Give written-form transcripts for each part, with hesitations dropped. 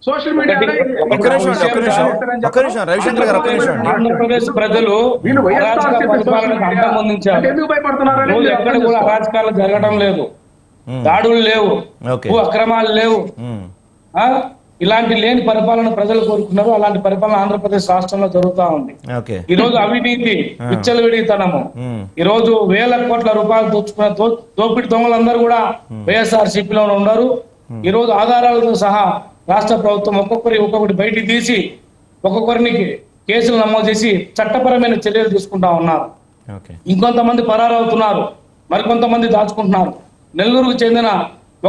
Social media Andhra Pradesh ప్రజలు అరాచక పరిపాలనకు అంతమొందించారు. రోజు ఎక్కడ కూడా అరాచకాలు జరగడం లేదు, దాడులు లేవు, భూ అక్రమాలు లేవు. ఇలాంటి లేని పరిపాలన ప్రజలు కోరుకున్నారు. అలాంటి పరిపాలన ఆంధ్రప్రదేశ్ రాష్ట్రంలో జరుగుతా ఉంది. ఈ రోజు అవినీతి, విచ్చలవిడితనము, ఈ రోజు వేల కోట్ల రూపాయలు దోచుకున్న దోపిడి దొంగలందరూ కూడా వైఎస్ఆర్సీపీలో ఉన్నారు. ఈ రోజు ఆధారాలతో సహా రాష్ట్ర ప్రభుత్వం ఒక్కొక్కటి బయటికి తీసి ఒక్కొక్కరిని కేసులు నమోదు చేసి చట్టపరమైన చర్యలు తీసుకుంటా ఉన్నారు. ఇంకొంతమంది పరారవుతున్నారు, మరికొంతమంది దాచుకుంటున్నారు. నెల్లూరుకు చెందిన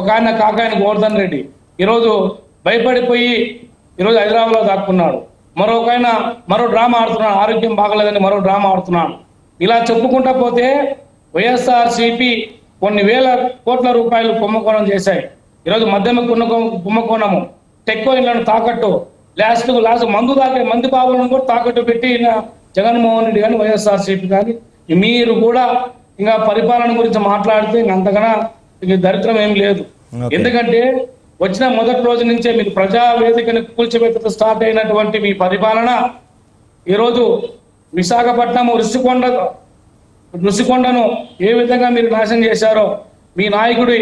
ఒక ఆయన కాకాయన గోవర్ధన్ రెడ్డి ఈరోజు భయపడిపోయి ఈరోజు హైదరాబాద్లో దాక్కున్నాడు. మరొక ఆయన మరో డ్రామా ఆడుతున్నాడు, ఆరోగ్యం బాగలేదని మరో డ్రామా ఆడుతున్నాడు. ఇలా చెప్పుకుంటా పోతే వైఎస్ఆర్సీపీ కొన్ని వేల కోట్ల రూపాయలు కుంభకోణం చేశాయి. ఈరోజు మధ్యమ కుంభకోణము, టెక్కో ఇళ్లను తాకట్టు, లాస్ట్ మందు బాబులను కూడా తాకట్టు పెట్టి జగన్మోహన్ రెడ్డి కానీ వైఎస్ఆర్సీపీ కానీ మీరు కూడా ఇంకా పరిపాలన గురించి మాట్లాడితే అంతకన్నా దరిద్రం ఏం లేదు. ఎందుకంటే వచ్చిన మొదటి రోజు నుంచే మీరు ప్రజావేదికను కూల్చిపెట్టతో స్టార్ట్ అయినటువంటి మీ పరిపాలన ఈరోజు విశాఖపట్నం ఋషికొండను ఏ విధంగా మీరు నాశనం చేశారో, మీ నాయకుడి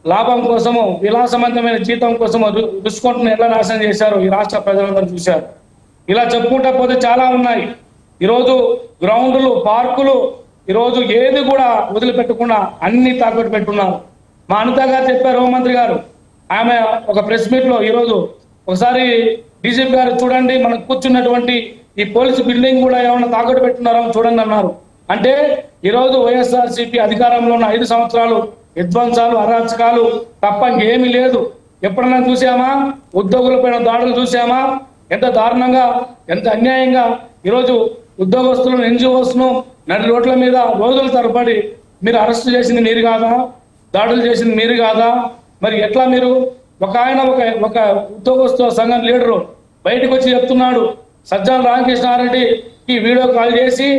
లాభం కోసము, విలాసవంతమైన జీతం కోసము ఋషికొండను ఎలా నాశనం చేశారో ఈ రాష్ట్ర ప్రజలందరూ చూశారు. ఇలా చెప్పుకుంటా పోతే చాలా ఉన్నాయి. ఈరోజు గ్రౌండ్లు, పార్కులు ఈరోజు ఏది కూడా వదిలిపెట్టకుండా అన్ని తాకట్టు పెట్టున్నారు. మా అనిత గారు చెప్పారు, హోంమంత్రి గారు, ఆమె ఒక ప్రెస్ మీట్ లో ఈరోజు ఒకసారి డీజీపీ గారు చూడండి, మనకు కూర్చున్నటువంటి ఈ పోలీసు బిల్డింగ్ కూడా ఏమైనా తాకట్టు పెట్టున్నారో చూడండి అన్నారు. అంటే ఈరోజు వైఎస్ఆర్సీపీ అధికారంలో ఉన్న 5 సంవత్సరాలు విధ్వంసాలు, అరాచకాలు తప్ప ఇంకేమీ లేదు. ఎప్పుడన్నా చూసామా? ఉద్యోగులపైన దాడులు చూసామా? ఎంత దారుణంగా, ఎంత అన్యాయంగా ఈరోజు ఉద్యోగస్తులను, ఎన్జిఓస్ను నడి రోడ్ల మీద రోజుల తరబడి మీరు అరెస్ట్ చేసింది మీరు కాదా? దాడులు చేసింది మీరు కాదా? మరి ఎట్లా మీరు ఒక ఉద్యోగస్తు సంఘం లీడరు బయటకు వచ్చి చెప్తున్నాడు, సజ్జల రామకృష్ణారెడ్డికి వీడియో కాల్ చేసి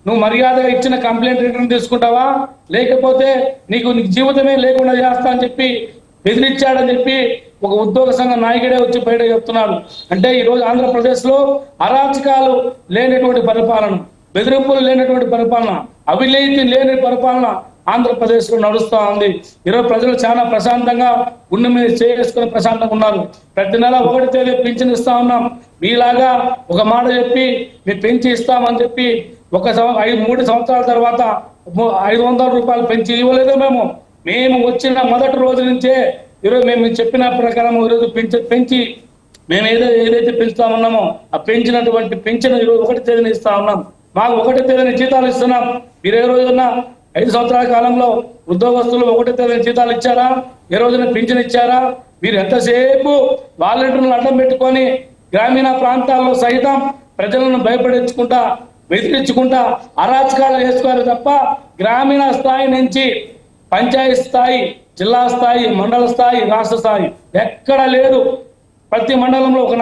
నువ్వు మర్యాదగా ఇచ్చిన కంప్లైంట్ రిటర్న్ తీసుకుంటావా, లేకపోతే నీకు జీవితమే లేకుండా చేస్తా అని చెప్పి బెదిరించాడని చెప్పి ఒక ఉద్యోగ సంఘ నాయకుడే వచ్చి బయట చెప్తున్నాడు. అంటే ఈరోజు ఆంధ్రప్రదేశ్ లో అరాచకాలు లేనటువంటి పరిపాలన, బెదిరింపులు లేనటువంటి పరిపాలన, అవినీతి లేని పరిపాలన ఆంధ్రప్రదేశ్ లో నడుస్తూ ఉంది. ఈరోజు ప్రజలు చాలా ప్రశాంతంగా గుండె మీద చేసుకుని ప్రశాంతంగా ఉన్నారు. ప్రతి నెల 1వ తేదీ పింఛన్ ఇస్తా ఉన్నాం. మీలాగా ఒక మాట చెప్పి మీరు పెంచి ఇస్తామని చెప్పి 3 సంవత్సరాల తర్వాత 500 రూపాయలు పెంచి ఇవ్వలేదు. మేము వచ్చిన మొదటి రోజు నుంచే ఈరోజు మేము చెప్పిన ప్రకారం ఈరోజు పెంచి మేము ఏదైతే పెంచుతా ఉన్నామో ఆ పెంచినటువంటి పెన్షన్ ఈరోజు 1వ తేదీని ఇస్తా ఉన్నాం. మాకు 1వ తేదీని జీతాలు ఇస్తున్నాం. మీరు ఏ రోజున 5 సంవత్సరాల కాలంలో ఉద్యోగస్తులు 1వ తేదీని జీతాలు ఇచ్చారా? ఏ రోజున పెన్షన్ ఇచ్చారా? మీరు ఎంతసేపు వాలంటీర్లను అడ్డం పెట్టుకొని గ్రామీణ ప్రాంతాల్లో సైతం ప్రజలను భయపడించుకుంటా, బెదిరించుకుంటా అరాచకాలు వేసుకోవాలి తప్ప గ్రామీణ స్థాయి నుంచి పంచాయతీ స్థాయి, జిల్లా స్థాయి, మండల స్థాయి, రాష్ట్ర స్థాయి ఎక్కడ లేదు. ప్రతి మండలంలో ఒక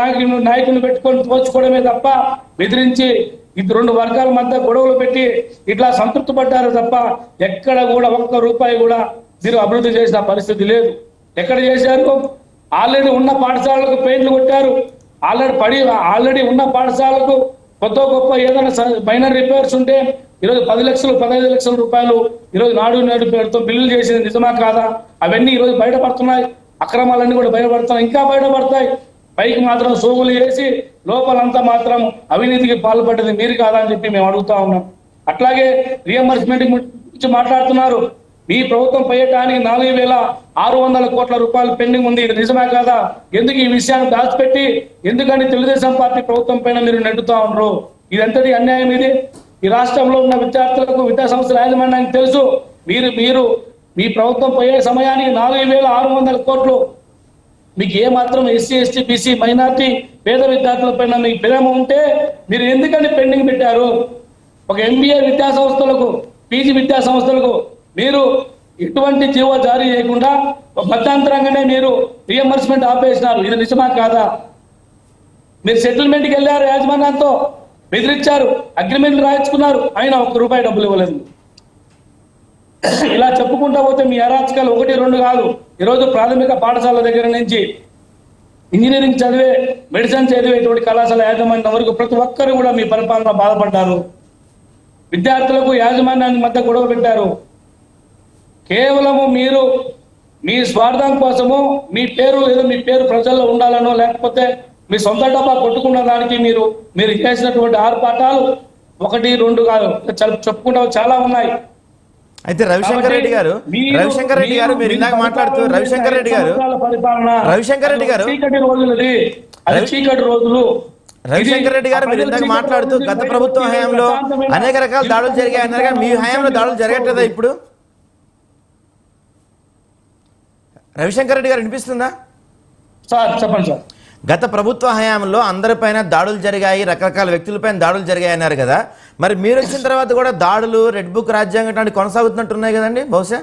నాయకుని పెట్టుకొని తోచుకోవడమే తప్ప బెదిరించి 2 వర్గాల మధ్య గొడవలు పెట్టి ఇట్లా సంతృప్తి పడ్డారు తప్ప ఎక్కడ కూడా 1 రూపాయి కూడా మీరు అభివృద్ధి చేసిన పరిస్థితి లేదు. ఎక్కడ చేశారు? ఆల్రెడీ ఉన్న పాఠశాలకు పెయింట్లు కొట్టారు. ఆల్రెడీ ఉన్న పాఠశాలకు కొత్త గొప్ప ఏదైనా మైనర్ రిపేర్స్ ఉంటే ఈరోజు 10 లక్షలు, 15 లక్షల రూపాయలు ఈరోజు నాడు పేరుతో బిల్లులు చేసింది నిజమా కాదా? అవన్నీ ఈరోజు బయటపడుతున్నాయి. అక్రమాలన్నీ కూడా బయటపడుతున్నాయి, ఇంకా బయటపడతాయి. పైకి మాత్రం సోగులు చేసి లోపలంతా మాత్రం అవినీతికి పాల్పడ్డది మీరు కాదా అని చెప్పి మేము అడుగుతా ఉన్నాం. అట్లాగే రియంబర్స్మెంట్ గురించి మాట్లాడుతున్నారు. మీ ప్రభుత్వం పోయటానికి 4,600 కోట్ల రూపాయలు పెండింగ్ ఉంది. ఇది నిజమే కాదా? ఎందుకు ఈ విషయాన్ని దాచిపెట్టి ఎందుకని తెలుగుదేశం పార్టీ ప్రభుత్వం పైన మీరు నెట్టుతా ఉన్నారు? ఇదంతటి అన్యాయం. ఇది ఈ రాష్ట్రంలో ఉన్న విద్యార్థులకు, విద్యా సంస్థల యాజమాన్యానికి తెలుసు. మీరు మీ ప్రభుత్వం పోయే సమయానికి 4,600 కోట్లు మీకు ఏమాత్రం ఎస్సీ, ఎస్టీ, బీసీ, మైనార్టీ, పేద విద్యార్థుల పైన మీకు ప్రేమ ఉంటే మీరు ఎందుకని పెండింగ్ పెట్టారు? ఒక MBA విద్యా సంస్థలకు, PG విద్యా సంస్థలకు మీరు ఎటువంటి జీవో జారీ చేయకుండా మధ్యాంతరంగానే మీరు రియంబర్స్మెంట్ ఆపేసినారు. ఇది నిజమా కాదా? మీరు సెటిల్మెంట్కి వెళ్ళారు, యాజమాన్యంతో బెదిరించారు, అగ్రిమెంట్లు రాయించుకున్నారు, అయినా 1 రూపాయి డబ్బులు ఇవ్వలేదు. ఇలా చెప్పుకుంటా పోతే మీ అరాచకాలు 1, 2 కాదు. ఈరోజు ప్రాథమిక పాఠశాల దగ్గర నుంచి ఇంజనీరింగ్ చదివే, మెడిసిన్ చదివేటువంటి కళాశాల యాజమాన్యం వరకు ప్రతి ఒక్కరు కూడా మీ పరిపాలన బాధపడ్డారు. విద్యార్థులకు యాజమాన్యానికి మధ్య గొడవ పెట్టారు. కేవలము మీరు మీ స్వార్థం కోసము మీ పేరు ప్రజల్లో ఉండాలనో, లేకపోతే మీ సొంత డబ్బా కొట్టుకున్న దానికి మీరు చేసినటువంటి ఆర్పాటాలు 1, 2 కాదు, చెప్పుకుంటా చాలా ఉన్నాయి. అయితే రవిశంకర్ రెడ్డి గారు మీరు ఇందాక మాట్లాడుతూ రవిశంకర్ రెడ్డి గారు చీకటి రోజులది, అది చీకటి రోజులు. రవిశంకర్ రెడ్డి గారు మీరు ఇందాక మాట్లాడుతూ గత ప్రభుత్వం హయాంలో అనేక రకాల దాడులు జరిగాయన్నారు కానీ మీ హయాంలో దాడులు జరగట్లేదా ఇప్పుడు? రవిశంకర్ రెడ్డి గారు వినిపిస్తుందా సార్? చెప్పండి సార్. గత ప్రభుత్వ హయాంలో అందరిపైన దాడులు జరిగాయి, రకరకాల వ్యక్తులపైన దాడులు జరిగాయి అన్నారు కదా, మరి మీరు వచ్చిన తర్వాత కూడా దాడులు, రెడ్ బుక్ రాజ్యాంగం కొనసాగుతున్నట్టున్నాయి కదండి బహుశా?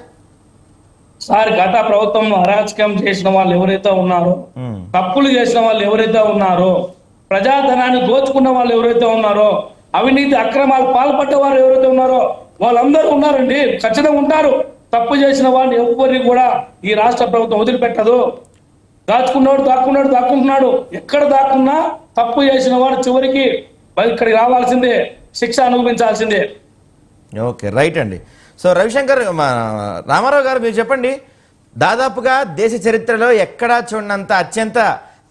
సార్, గత ప్రభుత్వం అరాచకం చేసిన వాళ్ళు ఎవరైతే ఉన్నారో, తప్పులు చేసిన వాళ్ళు ఎవరైతే ఉన్నారో, ప్రజాధనాన్ని దోచుకున్న వాళ్ళు ఎవరైతే ఉన్నారో, అవినీతి అక్రమాలు పాల్పడ్డ వారు ఎవరైతే ఉన్నారో వాళ్ళందరూ ఉన్నారండి, ఖచ్చితంగా ఉంటారు. తప్పు చేసిన వాడిని ఎవరిని కూడా ఈ రాష్ట్ర ప్రభుత్వం వదిలిపెట్టదు. దాక్కుంటున్నాడు. ఎక్కడ దాక్కున్నా తప్పు చేసిన వాడు చివరికి ఇక్కడికి రావాల్సిందే, శిక్ష అనుభవించాల్సిందే. ఓకే, రైట్ అండి. సో రవిశంకర్ రామారావు గారు మీరు చెప్పండి, దాదాపుగా దేశ చరిత్రలో ఎక్కడా చూడనంత అత్యంత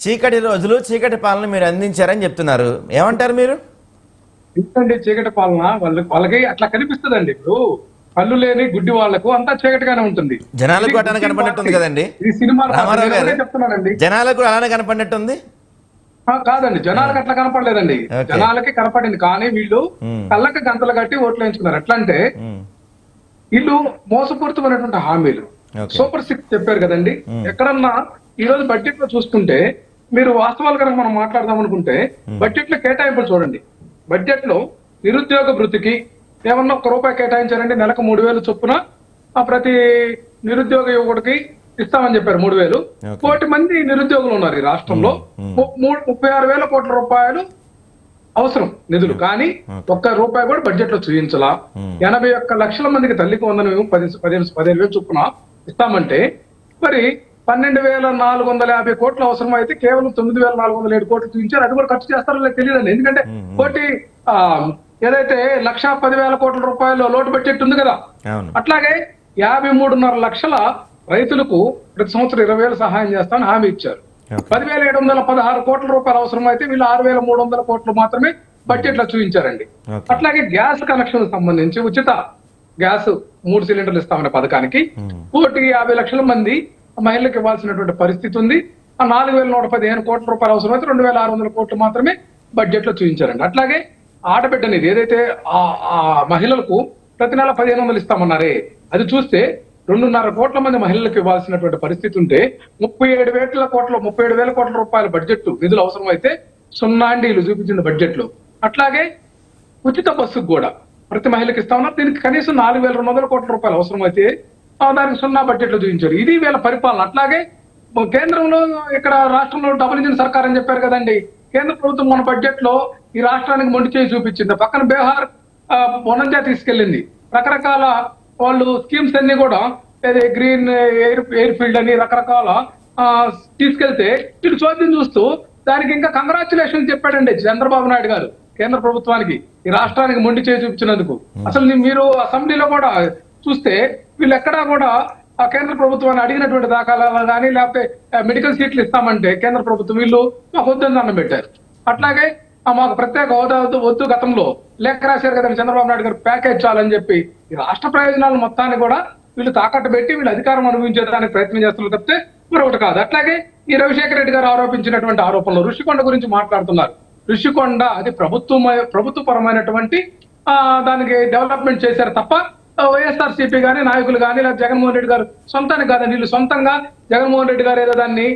చీకటి రోజులు, చీకటి పాలన మీరు అందించారని చెప్తున్నారు, ఏమంటారు మీరు? ఎందుకంటే చీకటి పాలన వాళ్ళకి అట్లా కనిపిస్తుందండి. ఇప్పుడు కళ్ళు లేని గుడ్డి వాళ్లకు అంతా చీకటిగానే ఉంటుంది. జనాలకు అట్లానే కనపడినట్టుంది కదండి ఈ సినిమా చెప్తున్నానండి, జనాలకు అలానే కనపడినట్టుంది కాదండి, జనాలకు అట్లా కనపడలేదండి. జనాలకి కనపడింది కానీ వీళ్ళు కళ్ళకి గంతలు కట్టి ఓట్లు వేయించుకున్నారు. ఎట్లా అంటే వీళ్ళు మోసపూరితమైనటువంటి హామీలు, సూపర్ 6 చెప్పారు కదండి. ఎక్కడన్నా ఈ రోజు బడ్జెట్ లో చూసుకుంటే మీరు వాస్తవాలు కనుక మనం మాట్లాడదాం అనుకుంటే బడ్జెట్ లో కేటాయింపులు చూడండి. బడ్జెట్ లో నిరుద్యోగ భృతికి ఏమన్నా ₹1 కేటాయించారండి. నెలకు 3,000 చొప్పున ప్రతి నిరుద్యోగ యువకుడికి ఇస్తామని చెప్పారు. 3,000. 1 కోటి మంది నిరుద్యోగులు ఉన్నారు ఈ రాష్ట్రంలో. 36,000 కోట్ల రూపాయలు అవసరం నిధులు, కానీ ₹1 కూడా బడ్జెట్ లో చూపించాలా. 81 లక్షల మందికి తల్లికి వందనం 15,000 చొప్పున ఇస్తామంటే మరి 12,450 కోట్లు అవసరం అయితే కేవలం 9,407 కోట్లు చూపించారు. అది కూడా ఖర్చు చేస్తారో తెలియదండి. ఎందుకంటే కోటి ఏదైతే 1,10,000 కోట్ల రూపాయలు లోటు బడ్జెట్ ఉంది కదా, అట్లాగే 53.5 లక్షల రైతులకు ప్రతి సంవత్సరం 20,000 సహాయం చేస్తామని హామీ ఇచ్చారు. 10,716 కోట్ల రూపాయలు అవసరం అయితే వీళ్ళు 6,300 కోట్లు మాత్రమే బడ్జెట్ లో చూపించారండి. అట్లాగే గ్యాస్ కనెక్షన్ సంబంధించి ఉచిత గ్యాస్ 3 సిలిండర్లు ఇస్తామనే పథకానికి 1,50 లక్షల మంది మహిళలకు ఇవ్వాల్సినటువంటి పరిస్థితి ఉంది. ఆ 4,115 కోట్ల రూపాయలు అవసరం అయితే 2,600 కోట్లు మాత్రమే బడ్జెట్ లో చూపించారండి. అట్లాగే ఆడబిడ్డ నిధి ఏదైతే ఆ మహిళలకు ప్రతి నెల 1,500 ఇస్తామన్నారే, అది చూస్తే 2.5 కోట్ల మంది మహిళలకు ఇవ్వాల్సినటువంటి పరిస్థితి ఉంటే 37,000 కోట్ల రూపాయల బడ్జెట్ నిధులు అవసరం అయితే 0 అండి వీళ్ళు చూపించింది బడ్జెట్ లో. అట్లాగే ఉచిత బస్సుకు కూడా ప్రతి మహిళకి ఇస్తామన్నారు, దీనికి కనీసం 4,200 కోట్ల రూపాయలు అవసరం అయితే దానికి 0 బడ్జెట్ లో చూపించారు. ఇది వీళ్ళ పరిపాలన. అట్లాగే కేంద్రంలో ఇక్కడ రాష్ట్రంలో డబుల్ ఇంజిన్ సర్కార్ అని చెప్పారు కదండి. కేంద్ర ప్రభుత్వం మన బడ్జెట్ లో ఈ రాష్ట్రానికి మొండి చేసి చూపించింది. పక్కన బీహార్ వనంజా తీసుకెళ్లింది. రకరకాల వాళ్ళు స్కీమ్స్ అన్ని కూడా గ్రీన్ ఎయిర్ ఫీల్డ్ అని రకరకాల తీసుకెళ్తే ఇటు చోద్యం చూస్తూ దానికి ఇంకా కంగ్రాచులేషన్ చెప్పాడండి చంద్రబాబు నాయుడు గారు కేంద్ర ప్రభుత్వానికి ఈ రాష్ట్రానికి మొండి చేసి చూపించినందుకు. అసలు మీరు అసెంబ్లీలో కూడా చూస్తే వీళ్ళు ఎక్కడా కూడా ఆ కేంద్ర ప్రభుత్వాన్ని అడిగినటువంటి దాఖలాలు కానీ లేకపోతే మెడికల్ సీట్లు ఇస్తామంటే కేంద్ర ప్రభుత్వం వీళ్ళు మాకు వద్దని దండం పెట్టారు. అట్లాగే మాకు ప్రత్యేక హోదా వద్దు గతంలో లేఖ రాశారు కదా చంద్రబాబు నాయుడు గారు, ప్యాకేజ్ చాలని చెప్పి ఈ రాష్ట్ర ప్రయోజనాలు మొత్తాన్ని కూడా వీళ్ళు తాకట్టు పెట్టి వీళ్ళు అధికారం అనుభవించేదానికి ప్రయత్నం చేస్తున్నారు తప్పితే మరొకటి కాదు. అట్లాగే ఈ రవిశేఖర రెడ్డి గారు ఆరోపించినటువంటి ఆరోపణలు ఋషికొండ గురించి మాట్లాడుతున్నారు. ఋషికొండ అది ప్రభుత్వపరమైనటువంటి దానికి డెవలప్మెంట్ చేశారు తప్ప వైఎస్ఆర్సీపీ కానీ నాయకులు కానీ లేదా జగన్మోహన్ రెడ్డి గారు సొంతానికి కాదండి. వీళ్ళు సొంతంగా జగన్మోహన్ రెడ్డి గారు ఏదో దాన్ని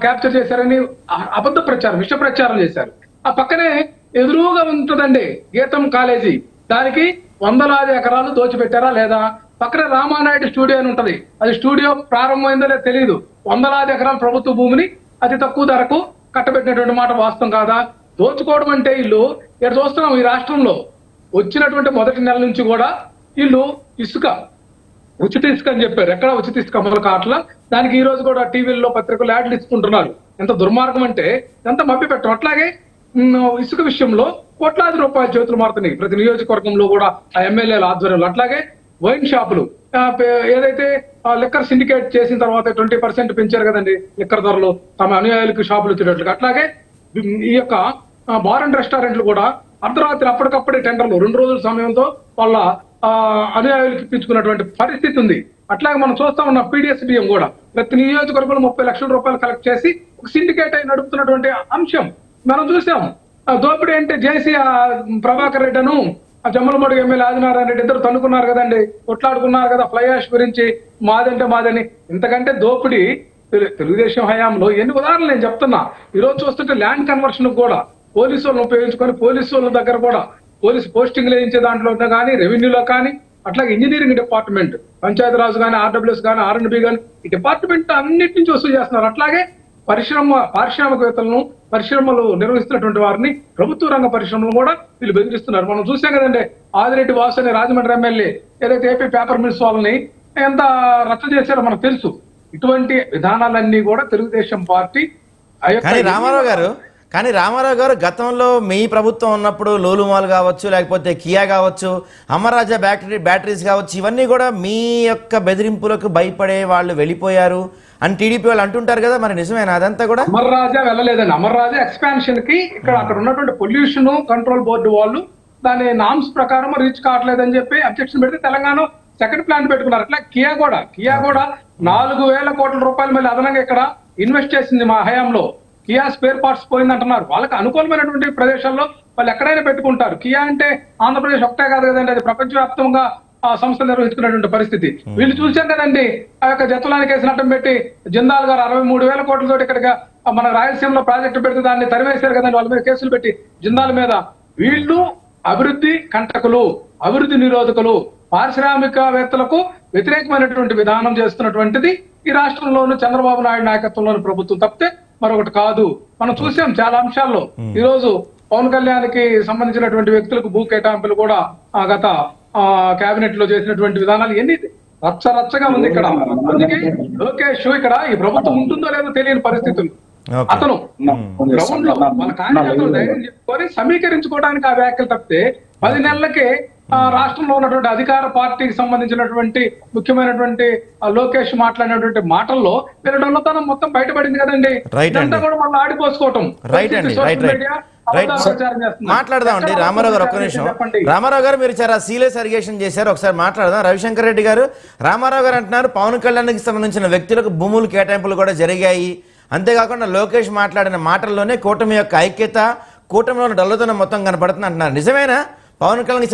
క్యాప్చర్ చేశారని అబద్ధ ప్రచారం, విష ప్రచారం చేశారు. ఆ పక్కనే ఎదురుగా ఉంటుందండి గీతం కాలేజీ, దానికి 100 ఎకరాలు దోచిపెట్టారా లేదా? పక్కనే రామానాయుడు స్టూడియో అని ఉంటది, అది స్టూడియో ప్రారంభమైందో లేదో తెలియదు. 100 ఎకరాల ప్రభుత్వ భూమిని అతి తక్కువ ధరకు కట్టబెట్టినటువంటి మాట వాస్తవం కాదా? దోచుకోవడం అంటే వీళ్ళు ఇక్కడ చూస్తున్నాం ఈ రాష్ట్రంలో వచ్చినటువంటి మొదటి నెల నుంచి కూడా వీళ్ళు ఇసుక ఉచిత ఇసుక అని చెప్పారు. ఎక్కడ ఉచిత ఇసుక అమలు కావట్లా. దానికి ఈ రోజు కూడా టీవీల్లో పత్రికలు యాడ్లు ఇచ్చుకుంటున్నారు. ఎంత దుర్మార్గం అంటే ఎంత మభ్యపెట్టడం. అట్లాగే ఇసుక విషయంలో కోట్లాది రూపాయల చేతులు మారుతున్నాయి ప్రతి నియోజకవర్గంలో కూడా ఆ ఎమ్మెల్యేల ఆధ్వర్యంలో. అట్లాగే వైన్ షాపులు ఏదైతే లిక్కర్ సిండికేట్ చేసిన తర్వాత 20% పెంచారు కదండి లిక్కర్ ధరలు తమ అనుయాయులకు షాపులు వచ్చేటట్లుగా. అట్లాగే ఈ యొక్క బార్ అండ్ రెస్టారెంట్లు కూడా అర్ధరాత్రి అప్పటికప్పుడే టెండర్లు 2 రోజుల సమయంతో వాళ్ళ అనుయాయులకు ఇప్పించుకున్నటువంటి పరిస్థితి ఉంది. అట్లాగే మనం చూస్తా ఉన్న PDSBM కూడా ప్రతి నియోజకవర్గంలో 30 లక్షల రూపాయలు కలెక్ట్ చేసి ఒక సిండికేట్ అయి నడుపుతున్నటువంటి అంశం మనం చూసాం. దోపిడీ అంటే జేసీ ప్రభాకర్ రెడ్డిను జమ్మలమడుగు ఎమ్మెల్యే ఆదినారాయణ రెడ్డి ఇద్దరు తన్నుకున్నారు కదండి, కొట్లాడుకున్నారు కదా ఫ్లై యాష్ గురించి, మాదంటే మాదని. ఇంతకంటే దోపిడీ తెలుగుదేశం హయాంలో ఎన్ని ఉదాహరణలు నేను చెప్తున్నా. ఈ రోజు చూస్తుంటే ల్యాండ్ కన్వర్షన్ కూడా పోలీసు వాళ్ళని ఉపయోగించుకొని పోలీసు వాళ్ళ దగ్గర కూడా పోలీసు పోస్టింగ్లు వేయించే దాంట్లో కానీ రెవెన్యూలో కానీ అట్లాగే ఇంజనీరింగ్ డిపార్ట్మెంట్ పంచాయతీరాజ్ కానీ RWS కానీ R&B కానీ ఈ డిపార్ట్మెంట్ అన్నిటి నుంచి వసూలు చేస్తున్నారు. అట్లాగే పారిశ్రామికవేత్తలను పరిశ్రమలు నిర్వహిస్తున్నటువంటి వారిని ప్రభుత్వ రంగ పరిశ్రమలు కూడా వీళ్ళు బెదిరిస్తున్నారు. మనం చూసాం కదండి ఆదిరెడ్డి వాసు అనే రాజమండ్రి ఎమ్మెల్యే ఏదైతే ఏపీ పేపర్ మిల్స్ వాళ్ళని ఎంత రచ్చ చేశారో మనకు తెలుసు. ఇటువంటి విధానాలన్నీ కూడా తెలుగుదేశం పార్టీ కానీ రామారావు గారు గతంలో మీ ప్రభుత్వం ఉన్నప్పుడు లోలుమాల్ కావచ్చు, లేకపోతే కియా కావచ్చు, అమర్రాజా బ్యాటరీస్ కావచ్చు, ఇవన్నీ కూడా మీ యొక్క బెదిరింపులకు భయపడే వాళ్ళు వెళ్ళిపోయారు అని టీడీపీ వాళ్ళు అంటుంటారు కదా, మరి నిజమేనా అదంతా కూడా? అమర్రాజా వెళ్ళలేదండి. అమర్రాజా ఎక్స్పాన్షన్ కి ఇక్కడ అక్కడ ఉన్నటువంటి పొల్యూషన్ కంట్రోల్ బోర్డు వాళ్ళు దాని నామ్స్ ప్రకారం రీచ్ కావట్లేదని చెప్పి అబ్జెక్షన్ పెడితే తెలంగాణ సెకండ్ ప్లాన్ పెట్టుకున్నారు. అట్లా కియా కూడా 4,000 కోట్ల రూపాయలు మళ్ళీ అదనంగా ఇక్కడ ఇన్వెస్ట్ చేసింది మా హయాంలో. కియా స్పేర్ పార్ట్స్ పోయిందంటున్నారు. వాళ్ళకి అనుకూలమైనటువంటి ప్రదేశాల్లో వాళ్ళు ఎక్కడైనా పెట్టుకుంటారు. కియా అంటే ఆంధ్రప్రదేశ్ ఒకటే కాదు కదండి, అది ప్రపంచవ్యాప్తంగా సంస్థలు నిర్వహించుకున్నటువంటి పరిస్థితి. వీళ్ళు చూసాం కదండి ఆ యొక్క జత్తులాని కేసు నట్టం పెట్టి జిందాల్ గారు 63,000 కోట్లతో ఇక్కడ మన రాయలసీమలో ప్రాజెక్టు పెడితే దాన్ని తరివేశారు కదండి వాళ్ళ మీద కేసులు పెట్టి జిందాల్ మీద. వీళ్ళు అభివృద్ధి కంటకులు, అభివృద్ధి నిరోధకులు, పారిశ్రామికవేత్తలకు వ్యతిరేకమైనటువంటి విధానం చేస్తున్నటువంటిది ఈ రాష్ట్రంలోను చంద్రబాబు నాయుడు నాయకత్వంలోని ప్రభుత్వం తప్పితే మరొకటి కాదు. మనం చూసాం చాలా అంశాల్లో. ఈ రోజు పవన్ కళ్యాణ్కి సంబంధించినటువంటి వ్యక్తులకు భూ కేటాయింపులు కూడా గత కేబినెట్ లో చేసినటువంటి విధానాలు ఎన్ని రచ్చరచ్చగా ఉంది ఇక్కడ. అందుకే లోకేష్ ఇక్కడ ఈ ప్రభుత్వం ఉంటుందో లేదో తెలియని పరిస్థితులు. అతను గ్రౌండ్ లో మన కార్యకర్తలు ధైర్యం చెప్పుకొని సమీకరించుకోవడానికి ఆ వ్యాఖ్యలు తప్పితే 10 నెలలకే రాష్ట్రంలో ఉన్నటువంటి అధికార పార్టీకి సంబంధించినటువంటి ముఖ్యమైనటువంటి లోకేష్ మాట్లాడినటువంటి మాటల్లో వీళ్ళ డొల్లతనం మొత్తం బయటపడింది కదండి. ఇదంతా కూడా మళ్ళీ ఆడిపోసుకోవటం. మాట్లాడదామండి రామారావు గారు, ఒక్క నిమిషం. రామారావు గారు మీరు చాలా సీరియస్ అలిగేషన్ చేశారు, ఒకసారి మాట్లాడదాం. రవిశంకర్ రెడ్డి గారు, రామారావు గారు అంటున్నారు పవన్ కళ్యాణ్కి సంబంధించిన వ్యక్తులకు భూములు కేటాయింపులు కూడా జరిగాయి, అంతేకాకుండా లోకేష్ మాట్లాడిన మాటల్లోనే కూటమి యొక్క ఐక్యత, కూటమిలోని డల్లతనం మొత్తం కనపడుతుంది అంటున్నారు. నిజమేనా? పవన్ కళ్యాణ్